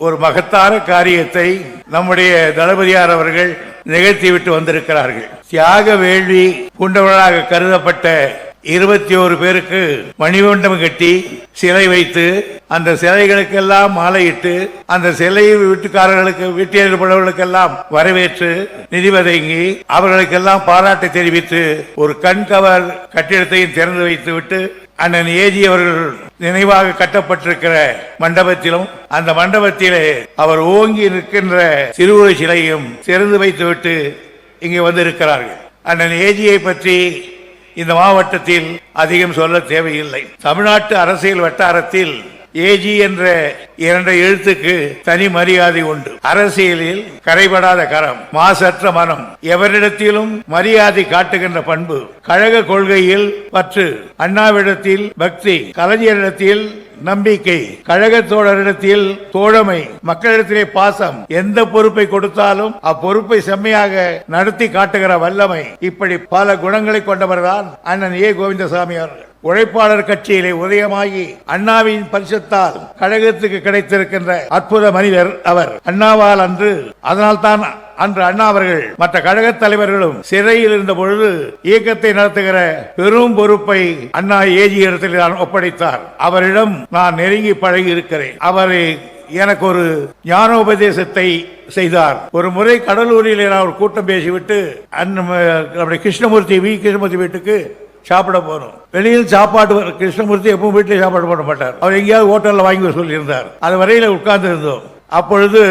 ஒரு மகத்தான காரியத்தை நம்முடைய தளபதியார் அவர்கள் நிகழ்த்திவிட்டு வந்திருக்கிறார்கள். தியாக வேள்வி பூண்டவர்களாக கருதப்பட்ட 21 பேருக்கு மணிமண்டபம் கட்டி சிலை வைத்து அந்த சிலைகளுக்கெல்லாம் மாலையிட்டு அந்த சிலை வீட்டுக்காரர்களுக்கு வீட்டியர்களுக்கெல்லாம் வரவேற்று நிதி வழங்கி அவர்களுக்கெல்லாம் பாராட்டை தெரிவித்து ஒரு கண்கவர் கட்டிடத்தையும் திறந்து வைத்து விட்டு அண்ணன் ஏஜி அவர்கள் நினைவாக கட்டப்பட்டிருக்கிற மண்டபத்திலும் அந்த மண்டபத்திலே அவர் ஓங்கி நிற்கின்ற திருவுருவ சிலையும் திறந்து வைத்துவிட்டு இங்கே வந்திருக்கிறார்கள். அண்ணன் ஏஜியை பற்றி இந்த மாவட்டத்தில் அதிகம் சொல்ல தேவையில்லை. தமிழ்நாட்டு அரசியல் வட்டாரத்தில் ஏஜி என்ற 2 எழுத்துக்கு தனி மரியாதை உண்டு. அரசியலில் கரைபடாத கரம், மாசற்ற மனம், எவரிடத்திலும் மரியாதை காட்டுகின்ற பண்பு, கழக கொள்கையில் பற்று, அண்ணாவிடத்தில் பக்தி, கலைஞரிடத்தில் நம்பிக்கை, கழகத்தோழரிடத்தில் தோழமை, மக்களிடத்திலே பாசம், எந்த பொறுப்பை கொடுத்தாலும் அப்பொறுப்பை செம்மையாக நடத்தி காட்டுகிற வல்லமை, இப்படி பல குணங்களை கொண்டவர்தான் அண்ணன் ஏ கோவிந்தசாமி அவர்கள். உழைப்பாளர் கட்சியிலே உதயமாகி அண்ணாவின் பரிசத்தால் கழகத்துக்கு கிடைத்திருக்கின்ற அற்புத மனிதர் அவர். அண்ணாவால் அன்று, அதனால்தான் அன்று அண்ணா அவர்கள் மற்ற கழக தலைவர்களும் சிறையில் இருந்த பொழுது இயக்கத்தை நடத்துகிற பெரும் பொறுப்பை அண்ணா ஏஜி இடத்தில் ஒப்படைத்தார். அவரிடம் நான் நெருங்கி பழகி இருக்கிறேன். அவரை எனக்கு ஒரு ஞானோபதேசத்தை செய்தார். ஒரு முறை கடலூரில் நான் ஒரு கூட்டம் பேசிவிட்டு கிருஷ்ணமூர்த்தி வீட்டுக்கு சாப்பிட போறோம். வெளியில் சாப்பாடு கிருஷ்ணமூர்த்தி எப்பவும் வீட்டில் சாப்பாடு போட மாட்டார். அவர் எங்கேயாவது ஹோட்டல்ல வாங்கி சொல்லியிருந்தார். அது வரையில உட்கார்ந்து இருந்தோம். அப்பொழுது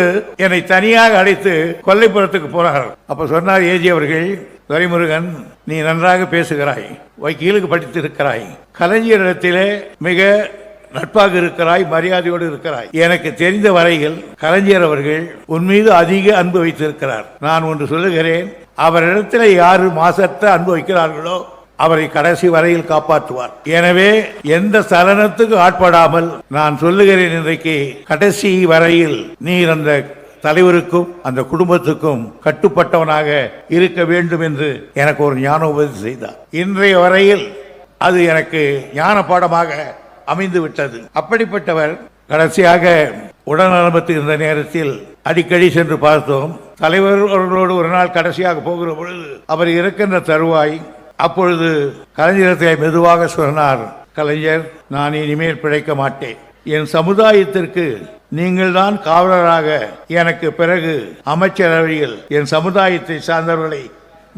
என்னை தனியாக அழைத்து கொல்லைப்புறத்துக்கு போனார். அப்ப சொன்னார் ஏஜி அவர்கள், துரைமுருகன், நீ நன்றாக பேசுகிறாய், வக்கீலுக்கு படித்திருக்கிறாய், கலைஞரிடத்திலே மிக நட்பாக இருக்கிறாய், மரியாதையோடு இருக்கிறாய். எனக்கு தெரிந்த வரையில் கலைஞர் அவர்கள் உன் மீது அதிக அன்பு வைத்திருக்கிறார். நான் ஒன்று சொல்லுகிறேன், அவரிடத்தில் யாரு மாசற்ற அன்பு வைக்கிறார்களோ அவரை கடைசி வரையில் காப்பாற்றுவார். எனவே எந்த சலனத்துக்கு ஆட்படாமல் நான் சொல்லுகிறேன், இன்றைக்கு கடைசி வரையில் நீர் அந்த தலைவருக்கும் அந்த குடும்பத்துக்கும் கட்டுப்பட்டவனாக இருக்க வேண்டும் என்று எனக்கு ஒரு ஞானோபதேசம் செய்தார். இன்றைய வரையில் அது எனக்கு ஞான பாடமாக அமைந்து விட்டது. அப்படிப்பட்டவர் கடைசியாக உடல்நலமத்து இருந்த நேரத்தில் அடிக்கடி சென்று பார்த்தோம். தலைவர் அவர்களோடு ஒரு நாள் கடைசியாக போகிற பொழுது அவர் இருக்கின்ற தருவாய். அப்பொழுது கலைஞரத்தை மெதுவாக சொன்னார், கலைஞர், நான் இனிமேல் பிழைக்க மாட்டேன். என் சமுதாயத்திற்கு நீங்கள் தான் காவலராக எனக்கு பிறகு அமைச்சரவையில் என் சமுதாயத்தை சார்ந்தவர்களை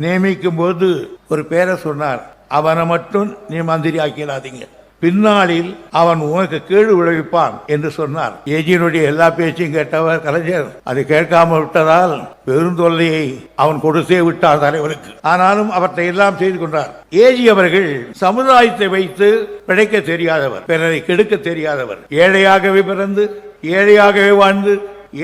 நியமிக்கும் போது ஒரு பேரை சொன்னார், அவனை மட்டும் நீ மந்திரி ஆக்கிடாதீங்க, பின்னாளில் அவன் உனக்கு கேடு விளைவிப்பான் என்று சொன்னார். ஏஜியினுடைய எல்லா பேச்சையும் கேட்டவர் கலைஞர். அதை கேட்காமல் விட்டதால் பெருந்தொல்லையை அவன் கொடுத்தே விட்டார் தலைவருக்கு. ஆனாலும் அவற்றை எல்லாம் செய்து கொண்டார். ஏஜி அவர்கள் சமுதாயத்தை வைத்து பிழைக்க தெரியாதவர், பிறரை கெடுக்க தெரியாதவர். ஏழையாகவே பிறந்து ஏழையாகவே வாழ்ந்து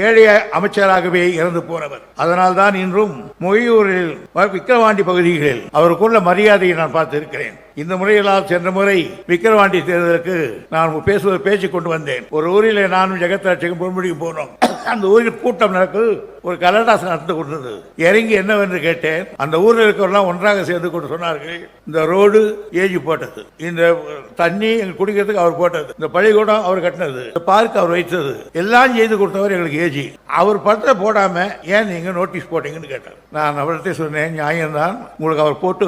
ஏழை அமைச்சராகவே இறந்து போனவர். அதனால் தான் இன்றும் மொழியூரில் விக்கிரவாண்டி பகுதிகளில் அவருக்குள்ள மரியாதையை நான் பார்த்து இருக்கிறேன். இந்த முறையெல்லாம் சென்ற முறை விக்கிரவாண்டி தேர்தலுக்கு நான் பேச்சு கொண்டு வந்தேன். ஒரு ஊரில் நானும் ஜெகத்ராட்சிக்கும் பொன்முடியும் போனோம். அந்த ஊரில் கூட்டம் நடக்குது, ஒரு கலடாசம் நடந்து கொண்டது. இறங்கி என்னவென்று கேட்டேன். அந்த ஊரில் இருக்கிறவெல்லாம் ஒன்றாக சேர்ந்து கொண்டு சொன்னார்கள், இந்த ரோடு ஏஜி போட்டது, இந்த தண்ணி எங்களுக்கு குடிக்கிறதுக்கு அவர் போட்டது, இந்த பள்ளிக்கூடம் அவர் கட்டினது, இந்த பார்க் அவர் வைத்தது, எல்லாம் செய்து கொடுத்தவர் எங்களுக்கு ஏஜி. அவர் படத்தை போடாம ஏன் நீங்க நோட்டீஸ் போட்டீங்கன்னு கேட்டார். நான் அவர்கிட்ட சொன்னேன், நியாயம்தான், உங்களுக்கு அவர் போட்டு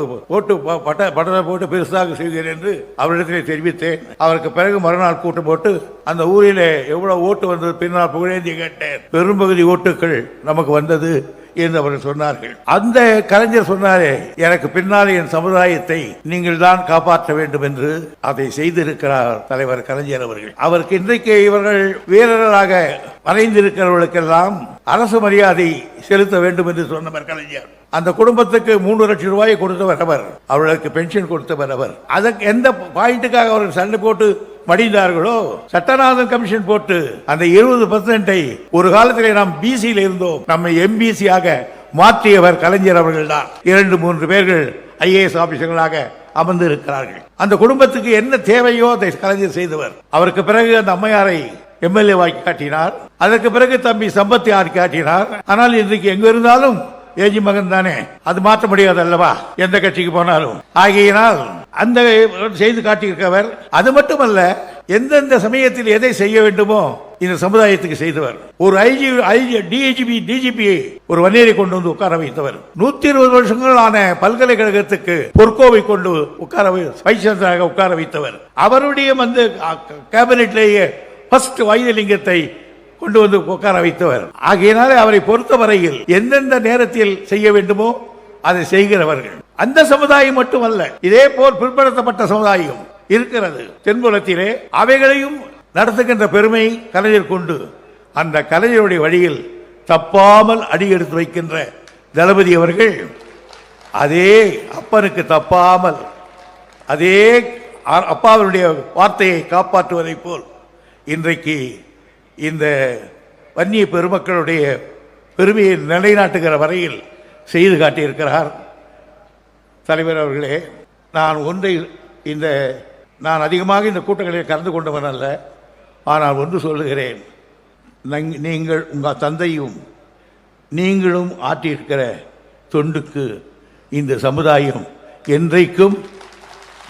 படத்தை போட்டு பெருசாக செய்கிறேன் என்று அவரிடத்திலே தெரிவித்தேன். அவருக்கு பிறகு மறுநாள் கூட்டம் போட்டு அந்த ஊரிலே எவ்வளவு ஓட்டு வந்தது பின்னால் புகழேந்தி கேட்டேன். பெரும்பகுதி ஓட்டுகள் நமக்கு வந்தது என்று அவர்கள் சொன்னார்கள். அந்த கலைஞர் சொன்னாரே, எனக்கு பின்னாலே என் சமுதாயத்தை நீங்கள் தான் காப்பாற்ற வேண்டும் என்று அதை செய்திருக்கிறார் தலைவர் கலைஞர் அவர்கள். அவருக்கு இன்றைக்கு இவர்கள் வீரர்களாக மறைந்திருக்கிறவர்களுக்கெல்லாம் அரசு மரியாதை செலுத்த வேண்டும் என்று சொன்னவர் கலைஞர். அந்த குடும்பத்துக்கு 3 லட்சம் ரூபாயை கொடுத்தவர் அவர், அவர்களுக்கு பென்ஷன் கொடுத்தவர் அவர். அதற்கு எந்த பாயிண்ட்டுக்காக அவர்கள் சண்டை போட்டு மடிந்தார்களோ, சட்டநாதன் கமிஷன் போட்டு அந்த 20% ஒரு காலத்திலே நாம் பிசியில் இருந்தோம், நம்மை எம்பிசி ஆக மாற்றியவர் கலைஞர் அவர்கள் தான். 2-3 பேர்கள் IAS ஆபீசர்களாக அமர்ந்து இருக்கிறார்கள். அந்த குடும்பத்துக்கு என்ன தேவையோ அதை கலைஞர் செய்தவர். அவருக்கு பிறகு அந்த அம்மையாரை MLA வாக்கி காட்டினார். அதற்கு பிறகு தம்பி சம்பத்தி ஆர் காட்டினார். ஆனால் இன்றைக்கு எங்க இருந்தாலும் ஏஜி மகன் தானே, அது மாற்ற முடியாது அல்லவா, எந்த கட்சிக்கு போனாலும். ஆகையினால் அந்த செய்து காட்டியிருக்கவர். அது மட்டுமல்ல, எந்தெந்த சமயத்தில் எதை செய்ய வேண்டுமோ இந்த சமுதாயத்துக்கு செய்தவர். ஒரு டிஜிபி ஒரு வன்னியரை கொண்டு வந்து உட்கார வைத்தவர். 120 வருஷங்கள் ஆன பல்கலைக்கழகத்துக்கு பொற்கோவை கொண்டு உட்கார வைத்தவர். அவருடைய வந்து கேபினெட்லேயே ஃபர்ஸ்ட் வைத்தியலிங்கத்தை கொண்டு வந்து உட்கார வைத்தவர். ஆகையினாலே அவரை பொறுத்தவரையில் எந்தெந்த நேரத்தில் செய்ய வேண்டுமோ அதை செய்கிறவர்கள். அந்த சமுதாயம் மட்டுமல்ல, இதே போல் பிற்படுத்தப்பட்ட சமுதாயம் இருக்கிறது தென்புலத்திலே. அவைகளையும் நடத்துகின்ற பெருமை கலைஞர் கொண்டு அந்த கலைஞருடைய வழியில் தப்பாமல் அடி எடுத்து வைக்கின்ற தளபதி அவர்கள் அதே அப்பனுக்கு தப்பாமல் அதே அப்பாவுடைய வார்த்தையை காப்பாற்றுவதை போல் இன்றைக்கு இந்த வன்னிய பெருமக்களுடைய பெருமையை நிலைநாட்டுகிற வரையில் செய்து காட்டியிருக்கிறார். தலைவர் அவர்களே, நான் அதிகமாக இந்த கூட்டங்களில் கலந்து கொண்டவன் அல்ல. ஆனால் ஒன்று சொல்லுகிறேன், நீங்கள் உங்கள் தந்தையும் நீங்களும் ஆற்றியிருக்கிற தொண்டுக்கு இந்த சமுதாயம் என்றைக்கும்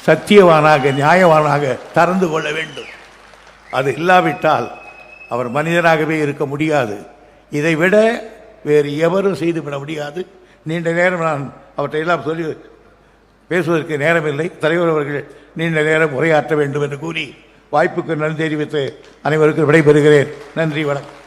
சத்தியவானாக நியாயவானாக தரந்து கொள்ள வேண்டும். அது இல்லாவிட்டால் அவர் மனிதனாகவே இருக்க முடியாது. இதைவிட வேறு எவரும் செய்துவிட முடியாது. நீண்ட நேரம் நான் அவற்றையெல்லாம் சொல்லி பேசுவதற்கு நேரமில்லை. தலைவர் அவர்கள் நீண்ட நேரம் உரையாற்ற வேண்டும் என்று கூறி வாய்ப்புக்கு நன்றி தெரிவித்து அனைவருக்கும் விடைபெறுகிறேன். நன்றி, வணக்கம்.